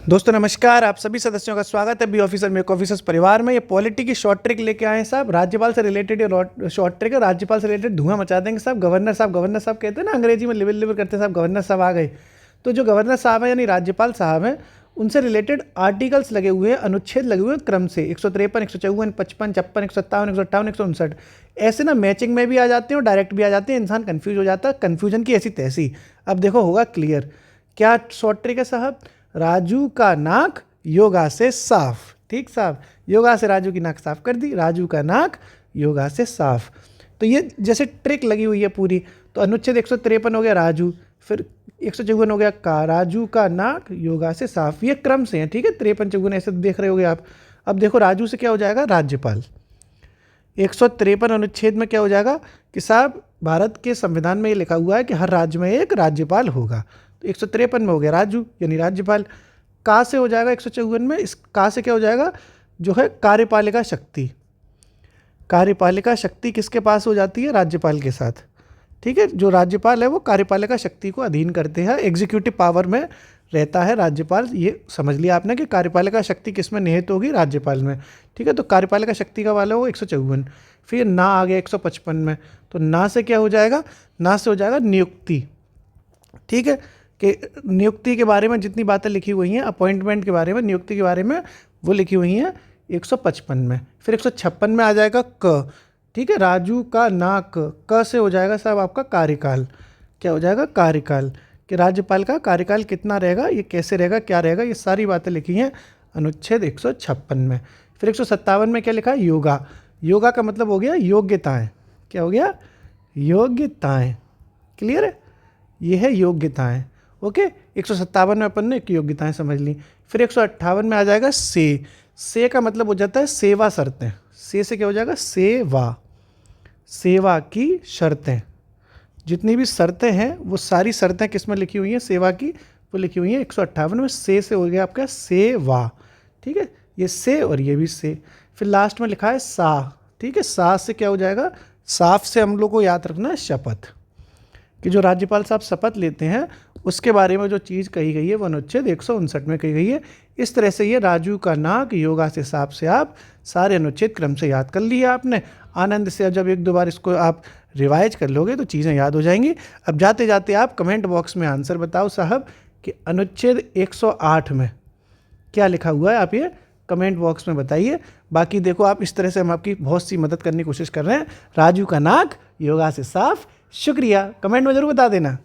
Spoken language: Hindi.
दोस्तों नमस्कार, आप सभी सदस्यों का स्वागत है बी ऑफिसर मेक ऑफिसर्स परिवार में। ये पॉलिटी की शॉर्ट ट्रिक लेके आए हैं साहब। राज्यपाल से रिलेटेड ये शॉर्ट ट्रिक है। राज्यपाल से रिलेटेड धुआं मचा देंगे साहब। गवर्नर साहब कहते हैं ना, अंग्रेजी में लिवर लिवर करते हैं साहब, गवर्नर साहब आ गए। तो जो गवर्नर साहब हैं यानी राज्यपाल साहब हैं, उनसे रिलेटेड आर्टिकल्स लगे हुए हैं, अनुच्छेद लगे हुए हैं क्रम से 153, 154, 55, 56, 157, 158, 159। ऐसे ना मैचिंग में भी आ जाते हैं और डायरेक्ट भी आ जाते हैं। इंसान कंफ्यूज हो जाता है, कन्फ्यूजन की ऐसी तैसी। अब देखो होगा क्लियर। क्या शॉर्ट ट्रिक है साहब? राजू का नाक योगा से साफ। ठीक साहब, योगा से राजू की नाक साफ कर दी, राजू का नाक योगा से साफ। तो ये जैसे ट्रिक लगी हुई है पूरी। तो अनुच्छेद 153 हो गया राजू, फिर 154 हो गया का, राजू का नाक योगा से साफ। ये क्रम से है, ठीक है। 53, 54 ऐसे देख रहे होगे आप। अब देखो राजू से क्या हो जाएगा, राज्यपाल। 153 अनुच्छेद में क्या हो जाएगा कि साहब भारत के संविधान में ये लिखा हुआ है कि हर राज्य में एक राज्यपाल होगा। तो 153 में हो गया राजू यानी राज्यपाल। का से हो जाएगा 154 में, इस का से क्या हो जाएगा, जो है कार्यपालिका शक्ति। कार्यपालिका शक्ति किसके पास हो जाती है? राज्यपाल के साथ। ठीक है, जो राज्यपाल है वो कार्यपालिका शक्ति को अधीन करते हैं, एग्जीक्यूटिव पावर में रहता है राज्यपाल। ये समझ लिया आपने कि कार्यपालिका शक्ति किस में निहित होगी? राज्यपाल में। ठीक है, तो कार्यपालिका शक्ति का वाला हो 154। फिर ना आ गया 155 में। तो ना से क्या हो जाएगा? ना से हो जाएगा नियुक्ति। ठीक है, कि नियुक्ति के बारे में जितनी बातें लिखी हुई हैं, अपॉइंटमेंट के बारे में, नियुक्ति के बारे में, वो लिखी हुई हैं 155 में। फिर 156 में आ जाएगा क। ठीक है, राजू का नाक। क से हो जाएगा साहब आपका कार्यकाल। क्या हो जाएगा? कार्यकाल। कि राज्यपाल का कार्यकाल कितना रहेगा, ये कैसे रहेगा, क्या रहेगा, ये सारी बातें लिखी हैं अनुच्छेद 156 में। फिर 157 में क्या लिखा है? योगा। योगा का मतलब हो गया योग्यताएं। क्या हो गया? योग्यताएं। क्लियर है? ये है योग्यताएं। ओके, 157 में अपन ने योग्यताएं समझ ली। फिर 158 में आ जाएगा से का मतलब हो जाता है सेवा शर्तें। से क्या हो जाएगा? सेवा। सेवा की शर्तें। जितनी भी शर्तें हैं वो सारी शर्तें किस में लिखी हुई हैं? सेवा की, वो लिखी हुई हैं 158 में। से हो गया आपका सेवा। ठीक है, ये से और ये भी से। फिर लास्ट में लिखा है सा। ठीक है, सा से क्या हो जाएगा? साफ से हम लोग को याद रखना है शपथ। कि जो राज्यपाल साहब शपथ लेते हैं उसके बारे में जो चीज़ कही गई है वो अनुच्छेद 159 में कही गई है। इस तरह से ये राजू का नाक योगा से साफ से आप सारे अनुच्छेद क्रम से याद कर लिए आपने आनंद से। जब एक दो बार इसको आप रिवाइज कर लोगे तो चीज़ें याद हो जाएंगी। अब जाते जाते आप कमेंट बॉक्स में आंसर बताओ साहब कि अनुच्छेद 108 में क्या लिखा हुआ है, आप ये कमेंट बॉक्स में बताइए। बाकी देखो आप, इस तरह से हम आपकी बहुत सी मदद करने की कोशिश कर रहे हैं। राजू का नाक योगा से साफ। शुक्रिया, कमेंट में ज़रूर बता देना।